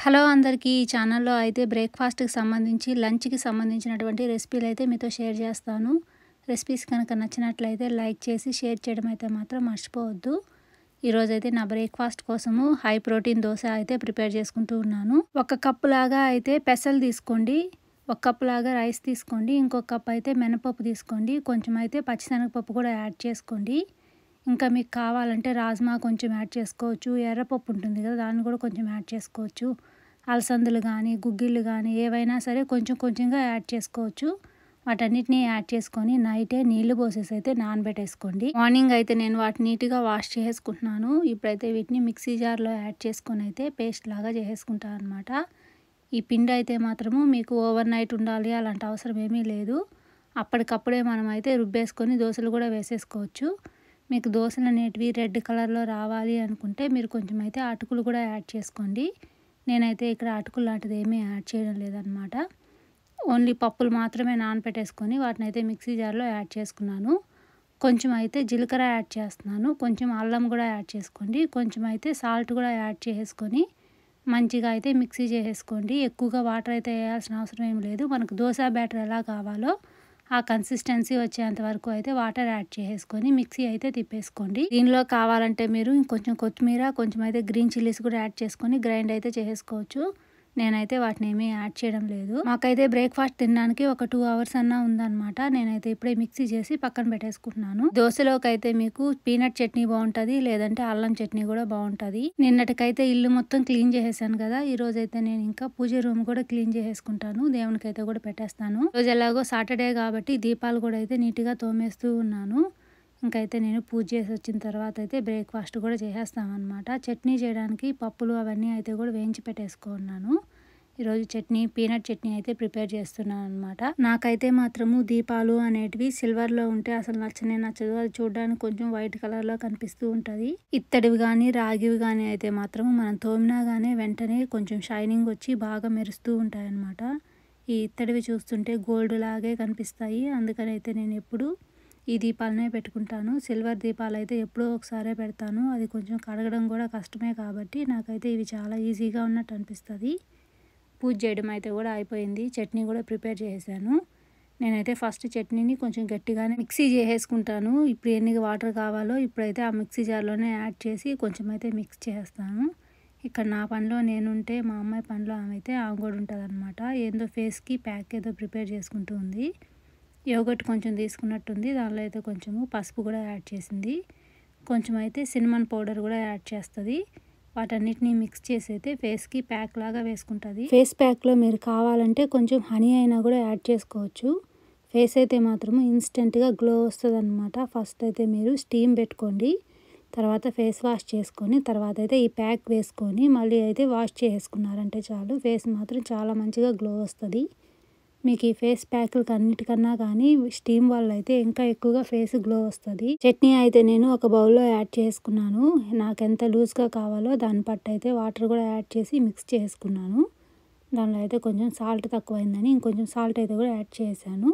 Hello అందరికీ! ఈ ఛానల్‌లో అయితే బ్రేక్‌ఫాస్ట్‌కి సంబంధించి, లంచ్‌కి సంబంధించినటువంటి రెసిపీలు అయితే మీతో షేర్ చేస్తాను. రెసిపీస్ కనుక నచ్చినట్లయితే లైక్ చేసి షేర్ చేయడం అయితే మాత్రం మర్చిపోవద్దు. ఈరోజైతే నా బ్రేక్‌ఫాస్ట్ కోసము హై ప్రోటీన్ దోస అయితే ప్రిపేర్ చేసుకుంటూ ఉన్నాను. ఒక కప్పు లాగా అయితే పెసలు తీసుకోండి. ఒక కప్పు లాగా రైస్ తీసుకోండి. ఇంకొక కప్ అయితే మినపప్పు తీసుకోండి. కొంచెం అయితే పచ్చిశనగపప్పు కూడా యాడ్ చేసుకోండి. ఇంకా మీకు కావాలంటే రాజ్మా కొంచెం యాడ్ చేసుకోవచ్చు. ఎర్రపప్పు ఉంటుంది కదా, దాన్ని కూడా కొంచెం యాడ్ చేసుకోవచ్చు. అలసందలు కానీ, గుగ్గిళ్ళు కానీ ఏవైనా సరే కొంచెం కొంచెంగా యాడ్ చేసుకోవచ్చు. వాటన్నిటిని యాడ్ చేసుకొని నైటే నీళ్లు పోసేసి అయితే నానబెట్టేసుకోండి. మార్నింగ్ అయితే నేను వాటిని నీట్గా వాష్ చేసుకుంటున్నాను. ఇప్పుడైతే వీటిని మిక్సీ జార్లో యాడ్ చేసుకొని అయితే పేస్ట్ లాగా చేసేసుకుంటాను అనమాట. ఈ పిండి అయితే మాత్రము మీకు ఓవర్ నైట్ ఉండాలి అలాంటి అవసరం ఏమీ లేదు. అప్పటికప్పుడే మనం అయితే రుబ్బేసుకొని దోశలు కూడా వేసేసుకోవచ్చు. మీకు దోశలు అనేటివి రెడ్ కలర్లో రావాలి అనుకుంటే మీరు కొంచెం అయితే అటుకులు కూడా యాడ్ చేసుకోండి. నేనైతే ఇక్కడ అటుకులు లాంటిది ఏమీ యాడ్ చేయడం లేదనమాట. ఓన్లీ పప్పులు మాత్రమే నానపెట్టేసుకొని వాటిని అయితే మిక్సీ జార్లో యాడ్ చేసుకున్నాను. కొంచెం అయితే జీలకర్ర యాడ్ చేస్తున్నాను. కొంచెం అల్లం కూడా యాడ్ చేసుకోండి. కొంచెం అయితే సాల్ట్ కూడా యాడ్ చేసుకొని మంచిగా అయితే మిక్సీ చేసేసుకోండి. ఎక్కువగా వాటర్ అయితే వేయాల్సిన అవసరం ఏం లేదు. మనకు దోశ బ్యాటర్ ఎలా కావాలో ఆ కన్సిస్టెన్సీ వచ్చేంత వరకు అయితే వాటర్ యాడ్ చేసేసుకొని మిక్సీ అయితే తిప్పేసుకోండి. దీనిలో కావాలంటే మీరు ఇంకొంచెం కొత్తిమీర, కొంచెం అయితే గ్రీన్ చిల్లీస్ కూడా యాడ్ చేసుకొని గ్రైండ్ అయితే చేసేసుకోవచ్చు. నేనైతే వాటిని ఏమీ యాడ్ చేయడం లేదు. మాకైతే బ్రేక్ఫాస్ట్ తినడానికి ఒక 2 అవర్స్ అన్నా ఉందన్నమాట. నేనైతే ఇప్పుడే మిక్సీ చేసి పక్కన పెట్టేసుకుంటున్నాను. దోశలోకి అయితే మీకు పీనట్ చట్నీ బాగుంటుంది, లేదంటే అల్లం చట్నీ కూడా బాగుంటుంది. నిన్నటికైతే ఇల్లు మొత్తం క్లీన్ చేసేసాను కదా, ఈ రోజైతే నేను ఇంకా పూజ రూమ్ కూడా క్లీన్ చేసేసుకుంటాను. దేవునికి అయితే కూడా పెట్టేస్తాను. రోజు ఎలాగో సాటర్డే కాబట్టి దీపాలు కూడా అయితే నీట్గా తోమేస్తూ ఉన్నాను. ఇంకైతే నేను పూజ చేసి వచ్చిన తర్వాత అయితే బ్రేక్ఫాస్ట్ కూడా చేసేస్తామన్నమాట. చట్నీ చేయడానికి పప్పులు అవన్నీ అయితే కూడా వేయించి పెట్టేసుకున్నాను. ఈరోజు చట్నీ పీనట్ చట్నీ అయితే ప్రిపేర్ చేస్తున్నాను అనమాట. నాకైతే మాత్రము దీపాలు అనేటివి సిల్వర్లో ఉంటే అసలు నచ్చదు. అది చూడడానికి కొంచెం వైట్ కలర్లో కనిపిస్తూ ఉంటుంది. ఇత్తడివి కానీ రాగివి కానీ అయితే మాత్రము మనం తోమినా కానీ వెంటనే కొంచెం షైనింగ్ వచ్చి బాగా మెరుస్తూ ఉంటాయి అన్నమాట. ఈ ఇత్తడివి చూస్తుంటే గోల్డ్ లాగే కనిపిస్తాయి. అందుకని అయితే నేను ఎప్పుడు ఈ దీపాలనే పెట్టుకుంటాను. సిల్వర్ దీపాలు అయితే ఎప్పుడో ఒకసారే పెడతాను. అది కొంచెం కడగడం కూడా కష్టమే కాబట్టి నాకైతే ఇవి చాలా ఈజీగా ఉన్నట్టు అనిపిస్తుంది. పూజ చేయడం అయితే కూడా అయిపోయింది. చట్నీ కూడా ప్రిపేర్ చేసేసాను. నేనైతే ఫస్ట్ చట్నీని కొంచెం గట్టిగానే మిక్సీ చేసేసుకుంటాను. ఇప్పుడు ఎన్ని వాటర్ కావాలో ఇప్పుడైతే ఆ మిక్సీ జార్లోనే యాడ్ చేసి కొంచెం అయితే మిక్స్ చేస్తాను. ఇక్కడ నా పనిలో నేనుంటే మా అమ్మాయి పనిలో ఆమె కూడా ఉంటుంది అనమాట. ఏందో ఫేస్కి ప్యాక్ ఏదో ప్రిపేర్ చేసుకుంటూ ఉంది. యోగర్ట్ కొంచెం తీసుకున్నట్టుంది. దానిలో అయితే కొంచెము పసుపు కూడా యాడ్ చేసింది. కొంచెం అయితే సిన్నమన్ పౌడర్ కూడా యాడ్ చేస్తుంది. వాటన్నిటిని మిక్స్ చేసి అయితే ఫేస్కి ప్యాక్ లాగా వేసుకుంటుంది. ఫేస్ ప్యాక్లో మీరు కావాలంటే కొంచెం హనీ అయినా కూడా యాడ్ చేసుకోవచ్చు. ఫేస్ అయితే మాత్రము ఇన్స్టెంట్గా గ్లో వస్తుంది అనమాట. ఫస్ట్ అయితే మీరు స్టీమ్ పెట్టుకోండి. తర్వాత ఫేస్ వాష్ చేసుకొని తర్వాత అయితే ఈ ప్యాక్ వేసుకొని మళ్ళీ అయితే వాష్ చేసుకున్నారంటే చాలు. ఫేస్ మాత్రం చాలా మంచిగా గ్లో వస్తుంది. మీకు ఈ ఫేస్ ప్యాక్లకి అన్నిటికన్నా కానీ స్టీమ్ వల్ల అయితే ఇంకా ఎక్కువగా ఫేస్ గ్లో వస్తుంది. చట్నీ అయితే నేను ఒక బౌల్లో యాడ్ చేసుకున్నాను. నాకు ఎంత లూజ్గా కావాలో దాన్ని బట్టి అయితే వాటర్ కూడా యాడ్ చేసి మిక్స్ చేసుకున్నాను. దానిలో అయితే కొంచెం సాల్ట్ తక్కువైందని ఇంకొంచెం సాల్ట్ అయితే కూడా యాడ్ చేశాను.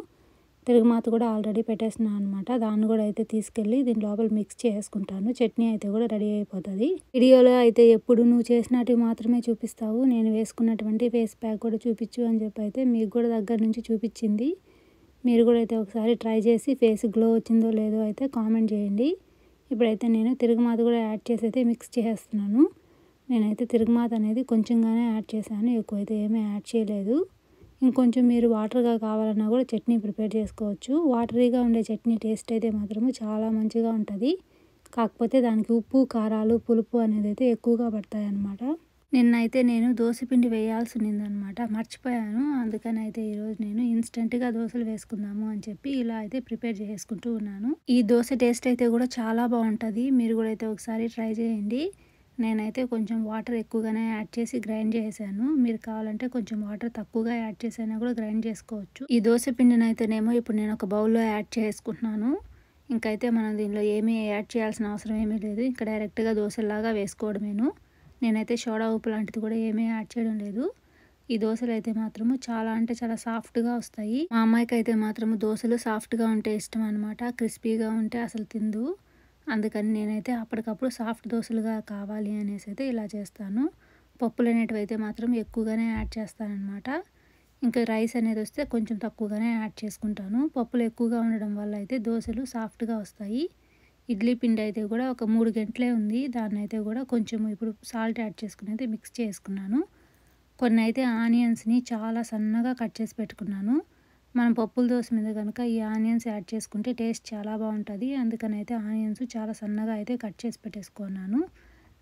తిరుగుమాత కూడా ఆల్రెడీ పెట్టేసినాను అనమాట. దాన్ని కూడా అయితే తీసుకెళ్ళి దీని లోపల మిక్స్ చేసుకుంటాను. చట్నీ అయితే కూడా రెడీ అయిపోతుంది. వీడియోలో అయితే ఎప్పుడు నువ్వు చేసినట్టు మాత్రమే చూపిస్తావు, నేను వేసుకున్నటువంటి ఫేస్ ప్యాక్ కూడా చూపించు అని చెప్పి అయితే మీకు కూడా దగ్గర నుంచి చూపించింది. మీరు కూడా అయితే ఒకసారి ట్రై చేసి ఫేస్ గ్లో వచ్చిందో లేదో అయితే కామెంట్ చేయండి. ఇప్పుడైతే నేను తిరుగుమాత కూడా యాడ్ చేసి అయితే మిక్స్ చేస్తున్నాను. నేనైతే తిరుగుమాత అనేది కొంచెంగానే యాడ్ చేశాను, ఎక్కువైతే ఏమీ యాడ్ చేయలేదు. ఇంకొంచెం మీరు వాటర్గా కావాలన్నా కూడా చట్నీ ప్రిపేర్ చేసుకోవచ్చు. వాటరీగా ఉండే చట్నీ టేస్ట్ అయితే మాత్రము చాలా మంచిగా ఉంటుంది. కాకపోతే దానికి ఉప్పు, కారాలు, పులుపు అనేది అయితే ఎక్కువగా పడతాయి అన్నమాట. నిన్నైతే నేను దోశపిండి వేయాల్సి ఉన్నదనమాట, మర్చిపోయాను. అందుకని అయితే ఈరోజు నేను ఇన్స్టెంట్గా దోశలు వేసుకుందాము అని చెప్పి ఇలా అయితే ప్రిపేర్ చేసుకుంటూ ఉన్నాను. ఈ దోశ టేస్ట్ అయితే కూడా చాలా బాగుంటుంది. మీరు కూడా అయితే ఒకసారి ట్రై చేయండి. నేనైతే కొంచెం వాటర్ ఎక్కువగానే యాడ్ చేసి గ్రైండ్ చేశాను. మీరు కావాలంటే కొంచెం వాటర్ తక్కువగా యాడ్ చేసైనా కూడా గ్రైండ్ చేసుకోవచ్చు. ఈ దోశ పిండిని అయితేనేమో ఇప్పుడు నేను ఒక బౌల్లో యాడ్ చేసుకుంటున్నాను. ఇంకైతే మనం దీనిలో ఏమీ యాడ్ చేయాల్సిన అవసరం ఏమీ లేదు. ఇంకా డైరెక్ట్గా దోశలాగా వేసుకోవడమేను. నేనైతే సోడా ఉప్పు లాంటిది కూడా ఏమీ యాడ్ చేయడం లేదు. ఈ దోశలు అయితే మాత్రము చాలా అంటే చాలా సాఫ్ట్గా వస్తాయి. మా అమ్మాయికి అయితే మాత్రము దోశలు సాఫ్ట్గా ఉంటే ఇష్టం అనమాట. క్రిస్పీగా ఉంటే అసలు తిందు. అందుకని నేనైతే అప్పటికప్పుడు సాఫ్ట్ దోశలుగా కావాలి అనేసి అయితే ఇలా చేస్తాను. పప్పులు అనేటివి అయితే మాత్రం ఎక్కువగానే యాడ్ చేస్తానన్నమాట. ఇంకా రైస్ అనేది వస్తే కొంచెం తక్కువగానే యాడ్ చేసుకుంటాను. పప్పులు ఎక్కువగా ఉండడం వల్ల అయితే దోశలు సాఫ్ట్గా వస్తాయి. ఇడ్లీ పిండి అయితే కూడా ఒక 3 గంటలే ఉంది. దాన్ని అయితే కూడా కొంచెం ఇప్పుడు సాల్ట్ యాడ్ చేసుకుని అయితే మిక్స్ చేసుకున్నాను. కొన్ని అయితే ఆనియన్స్ని చాలా సన్నగా కట్ చేసి పెట్టుకున్నాను. మనం పప్పుల దోశ మీద కనుక ఈ ఆనియన్స్ యాడ్ చేసుకుంటే టేస్ట్ చాలా బాగుంటుంది. అందుకని అయితే ఆనియన్స్ చాలా సన్నగా అయితే కట్ చేసి పెట్టేసుకున్నాను.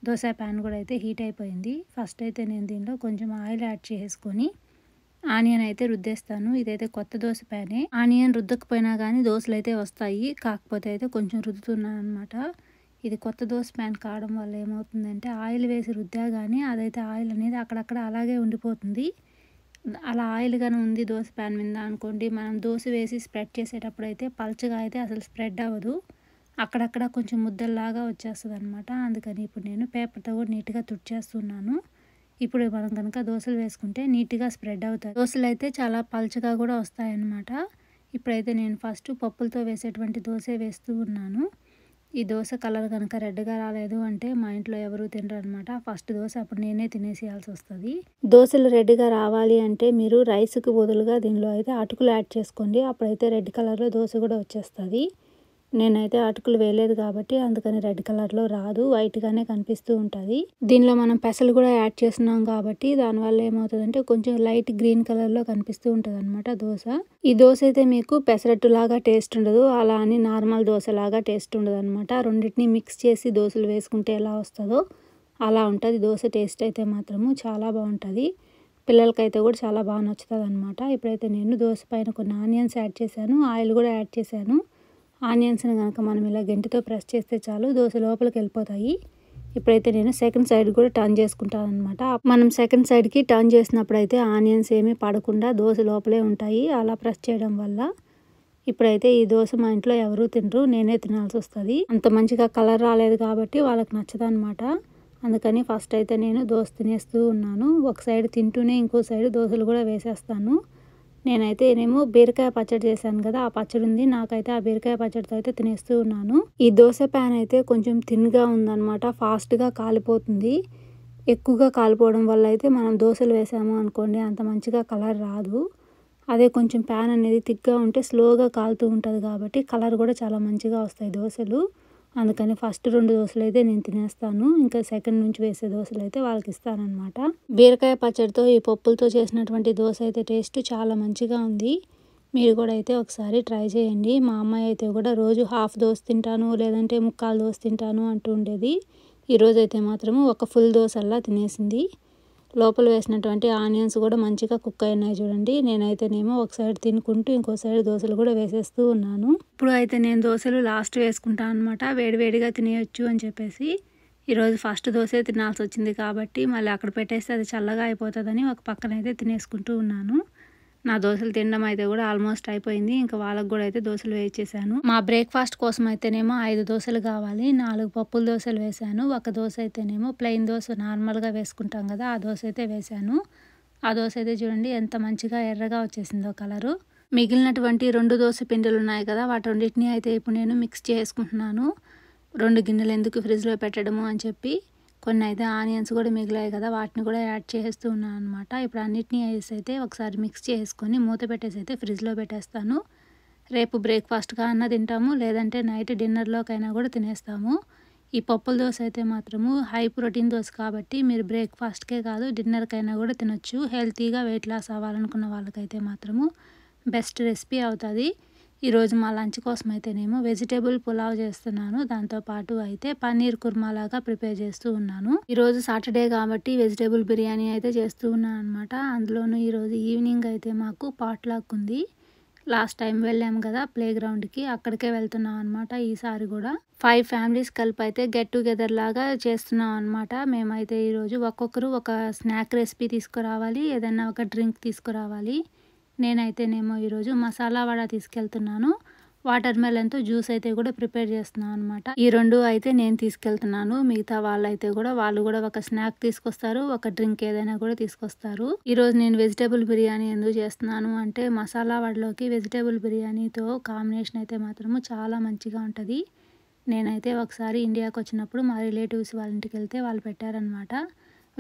దోశ ప్యాన్ కూడా అయితే హీట్ అయిపోయింది. ఫస్ట్ అయితే నేను దీనిలో కొంచెం ఆయిల్ యాడ్ చేసుకొని ఆనియన్ అయితే రుద్దేస్తాను. ఇదైతే కొత్త దోశ ప్యానే. ఆనియన్ రుద్దకపోయినా కానీ దోశలు అయితే వస్తాయి. కాకపోతే అయితే కొంచెం రుద్దుతున్నాను అనమాట. ఇది కొత్త దోశ ప్యాన్ కావడం వల్ల ఏమవుతుందంటే ఆయిల్ వేసి రుద్దా కానీ అదైతే ఆయిల్ అనేది అక్కడక్కడ అలాగే ఉండిపోతుంది. అలా ఆయిల్ కానీ ఉంది దోశ ప్యాన్ మీద అనుకోండి, మనం దోశ వేసి స్ప్రెడ్ చేసేటప్పుడు అయితే పల్చగా అయితే అసలు స్ప్రెడ్ అవ్వదు. అక్కడక్కడ కొంచెం ముద్దల్లాగా వచ్చేస్తుంది అనమాట. అందుకని ఇప్పుడు నేను పేపర్తో కూడా నీట్గా తుడిచేస్తున్నాను. ఇప్పుడు మనం కనుక దోశలు వేసుకుంటే నీట్గా స్ప్రెడ్ అవుతాయి. దోశలు అయితే చాలా పల్చగా కూడా వస్తాయన్నమాట. ఇప్పుడైతే నేను ఫస్ట్ పప్పులతో వేసేటువంటి దోశ వేస్తూ ఉన్నాను. ఈ దోశ కలర్ కనుక రెడ్గా రాలేదు అంటే మా ఇంట్లో ఎవరు తినరు అనమాట. ఫస్ట్ దోశ అప్పుడు నేనే తినేసేయాల్సి వస్తుంది. దోశలు రెడ్గా రావాలి అంటే మీరు రైస్కి బదులుగా దీనిలో అయితే అటుకులు యాడ్ చేసుకోండి. అప్పుడైతే రెడ్ కలర్లో దోశ కూడా వచ్చేస్తుంది. నేనైతే అటుకులు వేయలేదు కాబట్టి అందుకని రెడ్ కలర్లో రాదు, వైట్గానే కనిపిస్తూ ఉంటుంది. దీనిలో మనం పెసలు కూడా యాడ్ చేస్తున్నాం కాబట్టి దానివల్ల ఏమవుతుందంటే కొంచెం లైట్ గ్రీన్ కలర్లో కనిపిస్తూ ఉంటుంది అనమాట దోశ. ఈ దోశ అయితే మీకు పెసరట్టు లాగా టేస్ట్ ఉండదు, అలా అని నార్మల్ దోశ లాగా టేస్ట్ ఉండదు అనమాట. రెండింటిని మిక్స్ చేసి దోశలు వేసుకుంటే ఎలా వస్తుందో అలా ఉంటుంది దోశ. టేస్ట్ అయితే మాత్రము చాలా బాగుంటుంది. పిల్లలకైతే కూడా చాలా బాగా నచ్చుతుంది అనమాట. ఇప్పుడైతే నేను దోశ పైన కొన్ని ఆనియన్స్ యాడ్ చేశాను, ఆయిల్ కూడా యాడ్ చేశాను. ఆనియన్స్ని కనుక మనం ఇలా గంటితో ప్రెస్ చేస్తే చాలు దోశ లోపలికి వెళ్ళిపోతాయి. ఇప్పుడైతే నేను సెకండ్ సైడ్ కూడా టర్న్ చేసుకుంటాను అనమాట. మనం సెకండ్ సైడ్కి టర్న్ చేసినప్పుడు అయితే ఆనియన్స్ ఏమీ పడకుండా దోశ లోపలే ఉంటాయి అలా ప్రెస్ చేయడం వల్ల. ఇప్పుడైతే ఈ దోశ మా ఇంట్లో ఎవరూ తినరు, నేనే తినాల్సి వస్తుంది. అంత మంచిగా కలర్ రాలేదు కాబట్టి వాళ్ళకి నచ్చదనమాట. అందుకని ఫస్ట్ అయితే నేను దోశ తినేస్తూ ఉన్నాను. ఒక సైడ్ తింటూనే ఇంకో సైడ్ దోశలు కూడా వేసేస్తాను. నేనైతే బీరకాయ పచ్చడి చేశాను కదా, ఆ పచ్చడి ఉంది. నాకైతే ఆ బీరకాయ పచ్చడితో అయితే తినేస్తూ ఉన్నాను. ఈ దోశ ప్యాన్ అయితే కొంచెం థిన్గా ఉందన్నమాట, ఫాస్ట్గా కాలిపోతుంది. ఎక్కువగా కాలిపోవడం వల్ల అయితే మనం దోశలు వేసాము అనుకోండి అంత మంచిగా కలర్ రాదు. అదే కొంచెం ప్యాన్ అనేది థిక్గా ఉంటే స్లోగా కాలుతూ ఉంటుంది కాబట్టి కలర్ కూడా చాలా మంచిగా వస్తాయి దోశలు. అందుకని ఫస్ట్ 2 దోశలు అయితే నేను తినేస్తాను. ఇంకా సెకండ్ నుంచి వేసే దోశలు అయితే వాళ్ళకి ఇస్తానన్నమాట. బీరకాయ పచ్చడితో ఈ పప్పులతో చేసినటువంటి దోశ అయితే టేస్ట్ చాలా మంచిగా ఉంది. మీరు కూడా అయితే ఒకసారి ట్రై చేయండి. మా అమ్మాయి అయితే కూడా రోజు హాఫ్ దోశ తింటాను లేదంటే ముక్కాలు దోశ తింటాను అంటూ ఉండేది. ఈరోజు అయితే మాత్రము ఒక ఫుల్ దోశల్లా తినేసింది. లోపల వేసినటువంటి ఆనియన్స్ కూడా మంచిగా కుక్ అయినాయి చూడండి. నేనైతేనేమో ఒక సైడ్ తినుకుంటూ ఇంకో సైడ్ దోశలు కూడా వేసేస్తూ ఉన్నాను. ఇప్పుడు అయితే నేను దోశలు లాస్ట్ వేసుకుంటాను అనమాట, వేడివేడిగా తినేయచ్చు అని చెప్పేసి. ఈరోజు ఫస్ట్ దోశ తినాల్సి వచ్చింది కాబట్టి మళ్ళీ అక్కడ పెట్టేస్తే అది చల్లగా అయిపోతుందని ఒక పక్కన అయితే తినేసుకుంటూ ఉన్నాను. నా దోశలు తినడం అయితే కూడా ఆల్మోస్ట్ అయిపోయింది. ఇంకా వాళ్ళకు కూడా అయితే దోశలు వేయించేసాను. మా బ్రేక్ఫాస్ట్ కోసం అయితేనేమో 5 దోశలు కావాలి. 4 పప్పుల దోశలు వేసాను. ఒక దోశ అయితేనేమో ప్లెయిన్ దోశ నార్మల్గా వేసుకుంటాం కదా, ఆ దోశ అయితే వేసాను. ఆ దోశ అయితే చూడండి ఎంత మంచిగా ఎర్రగా వచ్చేసిందో కలరు. మిగిలినటువంటి 2 దోశ పిండిలు ఉన్నాయి కదా, వాటి రెండింటిని అయితే ఇప్పుడు నేను మిక్స్ చేసుకుంటున్నాను. 2 గిన్నెలు ఎందుకు ఫ్రిడ్జ్లో పెట్టడము అని చెప్పి కొన్ని అయితే ఆనియన్స్ కూడా మిగిలాయి కదా, వాటిని కూడా యాడ్ చేస్తూ ఉన్నాను అనమాట. ఇప్పుడు అన్నిటినీ వేసి అయితే ఒకసారి మిక్స్ చేసుకొని మూత పెట్టేసి అయితే ఫ్రిడ్జ్లో పెట్టేస్తాను. రేపు బ్రేక్ఫాస్ట్గా అన్న తింటాము, లేదంటే నైట్ డిన్నర్లోకైనా కూడా తినేస్తాము. ఈ పప్పుల దోశ అయితే మాత్రము హై ప్రోటీన్ దోశ కాబట్టి మీరు బ్రేక్ఫాస్ట్కే కాదు డిన్నర్కైనా కూడా తినొచ్చు. హెల్తీగా వెయిట్ లాస్ అవ్వాలనుకున్న వాళ్ళకైతే మాత్రము బెస్ట్ రెసిపీ అవుతుంది. ఈరోజు మా లంచ్ కోసం అయితేనేమో వెజిటేబుల్ పులావ్ చేస్తున్నాను. దాంతోపాటు అయితే పన్నీర్ కుర్మా లాగా ప్రిపేర్ చేస్తూ ఉన్నాను. ఈరోజు సాటర్డే కాబట్టి వెజిటేబుల్ బిర్యానీ అయితే చేస్తూ ఉన్నాను అనమాట. అందులోనూ ఈరోజు ఈవినింగ్ అయితే మాకు పాట్లాక్ ఉంది. లాస్ట్ టైం వెళ్ళాము కదా ప్లే గ్రౌండ్కి, అక్కడికే వెళ్తున్నాం అనమాట. ఈసారి కూడా 5 ఫ్యామిలీస్ కలిపి అయితే గెట్ టుగెదర్ లాగా చేస్తున్నాం అనమాట. మేమైతే ఈరోజు ఒక్కొక్కరు ఒక స్నాక్ రెసిపీ తీసుకురావాలి, ఏదైనా ఒక డ్రింక్ తీసుకురావాలి. నేనైతేనేమో ఈరోజు మసాలా వడ తీసుకెళ్తున్నాను. వాటర్ మెలన్తో జ్యూస్ అయితే కూడా ప్రిపేర్ చేస్తున్నాను అనమాట. ఈ 2 అయితే నేను తీసుకెళ్తున్నాను. మిగతా వాళ్ళు కూడా ఒక స్నాక్ తీసుకొస్తారు, ఒక డ్రింక్ ఏదైనా కూడా తీసుకొస్తారు. ఈరోజు నేను వెజిటేబుల్ బిర్యానీ ఎందుకు చేస్తున్నాను అంటే మసాలా వడలోకి వెజిటేబుల్ బిర్యానీతో కాంబినేషన్ అయితే మాత్రము చాలా మంచిగా ఉంటుంది. నేనైతే ఒకసారి ఇండియాకి వచ్చినప్పుడు మా రిలేటివ్స్ వాళ్ళ ఇంటికి వెళ్తే వాళ్ళు పెట్టారనమాట.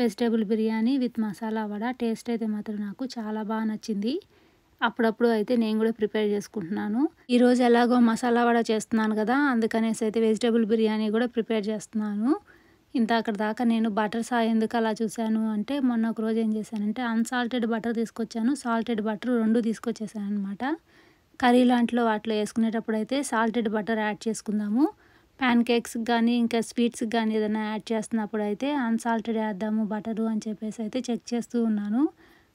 Vegetable biryani with masala vada. Taste అయితే మాత్రం నాకు చాలా బాగా నచ్చింది. అప్పుడప్పుడు అయితే నేను కూడా ప్రిపేర్ చేసుకుంటున్నాను. ఈరోజు ఎలాగో మసాలా వడ చేస్తున్నాను కదా, అందుకనేసి అయితే వెజిటేబుల్ బిర్యానీ కూడా ప్రిపేర్ చేస్తున్నాను. అక్కడ దాకా నేను బటర్ ఎందుకు అలా చూశాను అంటే, మొన్న ఒక రోజు ఏం చేశానంటే అన్సాల్టెడ్ బటర్ తీసుకొచ్చాను, సాల్టెడ్ బటర్ 2 తీసుకొచ్చేసాను అనమాట. కర్రీ లాంటిలో వాటిలో వేసుకునేటప్పుడు అయితే సాల్టెడ్ బటర్ యాడ్ చేసుకుందాము. ప్యాన్ కేక్స్కి కానీ ఇంకా స్వీట్స్కి కానీ ఏదైనా యాడ్ చేస్తున్నప్పుడు అయితే అన్సాల్టెడ్ వేద్దాము బటరు అని చెప్పేసి అయితే చెక్ చేస్తూ ఉన్నాను.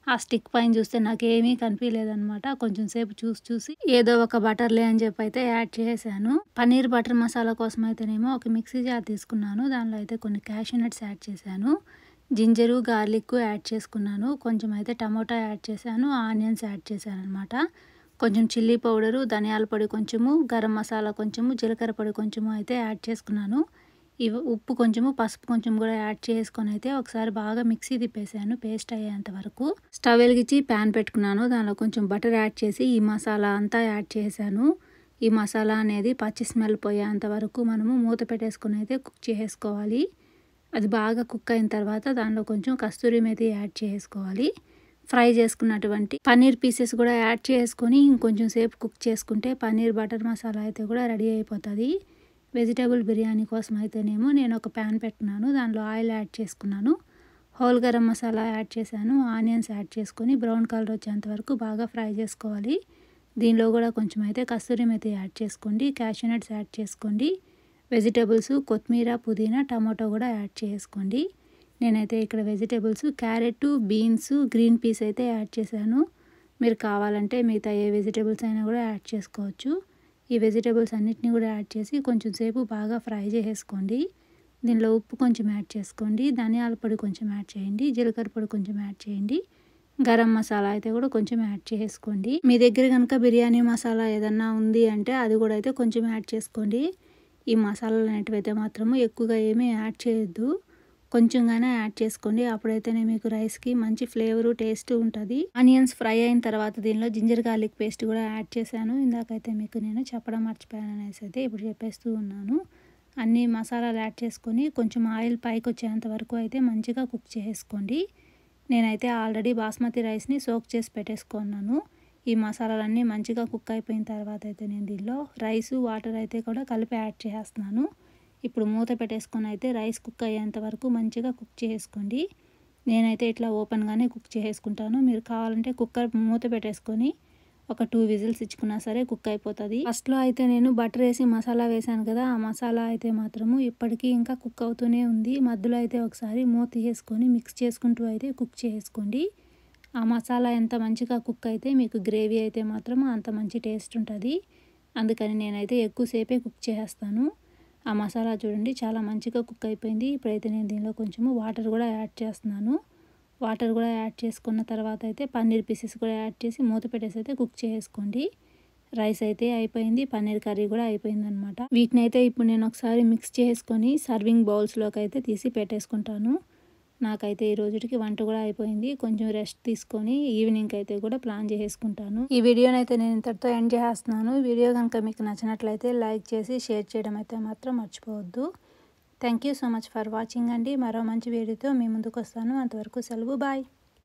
ఆ స్టిక్ పైన చూస్తే నాకేమీ కనిపించలేదనమాట. కొంచెం సేపు చూసి ఏదో ఒక బటర్లే అని చెప్పి అయితే యాడ్ చేశాను. పన్నీర్ బటర్ మసాలా కోసం అయితేనేమో ఒక మిక్సీ జార్ తీసుకున్నాను. దానిలో అయితే కొన్ని క్యాష్యూ నట్స్ యాడ్ చేశాను, జింజరు గార్లిక్ యాడ్ చేసుకున్నాను, కొంచెం అయితే టమోటా యాడ్ చేశాను, ఆనియన్స్ యాడ్ చేశాను అనమాట. కొంచెం చిల్లీ పౌడరు, ధనియాల పొడి కొంచెము, గరం మసాలా కొంచెము, జీలకర్ర పొడి కొంచెము అయితే యాడ్ చేసుకున్నాను. ఇవి ఉప్పు కొంచెము, పసుపు కొంచెం కూడా యాడ్ చేసుకొని అయితే ఒకసారి బాగా మిక్సీ తిప్పేసాను పేస్ట్ అయ్యేంత వరకు. స్టవ్ వెలిగించి ప్యాన్ పెట్టుకున్నాను. దానిలో కొంచెం బటర్ యాడ్ చేసి ఈ మసాలా అంతా యాడ్ చేశాను. ఈ మసాలా అనేది పచ్చి స్మెల్ పోయేంత వరకు మనము మూత పెట్టేసుకుని అయితే కుక్ చేసుకోవాలి. అది బాగా కుక్ అయిన తర్వాత దానిలో కొంచెం కస్తూరి మేతి యాడ్ చేసుకోవాలి. ఫ్రై చేసుకున్నటువంటి పన్నీర్ పీసెస్ కూడా యాడ్ చేసుకొని ఇంకొంచెం సేపు కుక్ చేసుకుంటే పన్నీర్ బటర్ మసాలా అయితే కూడా రెడీ అయిపోతుంది. వెజిటేబుల్ బిర్యానీ కోసం అయితేనేమో నేను ఒక ప్యాన్ పెట్టుకున్నాను. దానిలో ఆయిల్ యాడ్ చేసుకున్నాను, హోల్ గరం మసాలా యాడ్ చేశాను, ఆనియన్స్ యాడ్ చేసుకొని బ్రౌన్ కలర్ వచ్చేంత వరకు బాగా ఫ్రై చేసుకోవాలి. దీనిలో కూడా కొంచెం అయితే కస్తూరి మేతి యాడ్ చేసుకోండి, క్యాష్యూ నట్స్ యాడ్ చేసుకోండి, వెజిటేబుల్స్ కొత్తిమీర, పుదీనా, టమాటో కూడా యాడ్ చేసుకోండి. నేనైతే ఇక్కడ vegetables carrot, beans, green peas అయితే యాడ్ చేశాను. మీరు కావాలంటే మిగతా ఏ వెజిటేబుల్స్ అయినా కూడా యాడ్ చేసుకోవచ్చు. ఈ వెజిటేబుల్స్ అన్నిటిని కూడా యాడ్ చేసి కొంచెం సేపు బాగా ఫ్రై చేసుకోండి. దీనిలో ఉప్పు కొంచెం యాడ్ చేసుకోండి, ధనియాల పొడి కొంచెం యాడ్ చేయండి, జీలకర్ర పొడి కొంచెం యాడ్ చేయండి, గరం మసాలా అయితే కూడా కొంచెం యాడ్ చేసుకోండి. మీ దగ్గర కనుక బిర్యానీ మసాలా ఏదన్నా ఉంది అంటే అది కూడా అయితే కొంచెం యాడ్ చేసుకోండి. ఈ మసాలాలు అనేటివి అయితే మాత్రము ఎక్కువగా ఏమీ యాడ్ చేయొద్దు, కొంచెంగానే యాడ్ చేసుకోండి. అప్పుడైతేనే మీకు రైస్కి మంచి ఫ్లేవరు, టేస్ట్ ఉంటుంది. ఆనియన్స్ ఫ్రై అయిన తర్వాత దీనిలో జింజర్ గార్లిక్ పేస్ట్ కూడా యాడ్ చేశాను. ఇందాకైతే మీకు నేను చెప్పడం మర్చిపోయాను అనేసి అయితే ఇప్పుడు చెప్పేస్తూ ఉన్నాను. అన్ని మసాలాలు యాడ్ చేసుకొని కొంచెం ఆయిల్ పైకి వచ్చేంత వరకు అయితే మంచిగా కుక్ చేసుకోండి. నేనైతే ఆల్రెడీ బాస్మతి రైస్ని సోక్ చేసి పెట్టేసుకున్నాను. ఈ మసాలాలన్నీ మంచిగా కుక్ అయిపోయిన తర్వాత అయితే నేను దీనిలో రైసు, వాటర్ అయితే కూడా కలిపి యాడ్ చేస్తున్నాను. ఇప్పుడు మూత పెట్టేసుకొని అయితే రైస్ కుక్ అయ్యేంత వరకు మంచిగా కుక్ చేసుకోండి. నేనైతే ఇట్లా ఓపెన్గానే కుక్ చేసుకుంటాను. మీరు కావాలంటే కుక్కర్ మూత పెట్టేసుకొని ఒక 2 విజిల్స్ ఇచ్చుకున్నా సరే కుక్ అయిపోతుంది. ఫస్ట్లో అయితే నేను బటర్ వేసి మసాలా వేసాను కదా, ఆ మసాలా అయితే మాత్రము ఇప్పటికీ ఇంకా కుక్ అవుతూనే ఉంది. మధ్యలో అయితే ఒకసారి మూత తీసేసుకొని మిక్స్ చేసుకుంటూ అయితే కుక్ చేసుకోండి. ఆ మసాలా ఎంత మంచిగా కుక్ అయితే మీకు గ్రేవీ అయితే మాత్రం అంత మంచి టేస్ట్ ఉంటుంది. అందుకని నేనైతే ఎక్కువసేపే కుక్ చేస్తాను. ఆ మసాలా చూడండి చాలా మంచిగా కుక్ అయిపోయింది. ఇప్పుడైతే నేను దీనిలో కొంచెము వాటర్ కూడా యాడ్ చేస్తున్నాను. వాటర్ కూడా యాడ్ చేసుకున్న తర్వాత అయితే పన్నీర్ పీసెస్ కూడా యాడ్ చేసి మూత పెట్టేసి అయితే కుక్ చేసుకోండి. రైస్ అయితే అయిపోయింది, పన్నీర్ కర్రీ కూడా అయిపోయింది అనమాట. వీటిని అయితే ఇప్పుడు నేను ఒకసారి మిక్స్ చేసుకొని సర్వింగ్ బౌల్స్లోకి అయితే తీసి పెట్టేసుకుంటాను. నాకైతే ఈ రోజుకి వంట కూడా అయిపోయింది. కొంచెం రెస్ట్ తీసుకొని ఈవినింగ్ అయితే కూడా ప్లాన్ చేసుకుంటాను. ఈ వీడియోని అయితే నేను ఇంతటితో ఎండ్ చేస్తున్నాను. వీడియో కనుక మీకు నచ్చినట్లయితే లైక్ చేసి షేర్ చేయడం అయితే మాత్రం మర్చిపోవద్దు. Thank you so much for watching అండి. మరో మంచి వీడియోతో మీ ముందుకు వస్తాను. అంతవరకు సెలవు, బాయ్.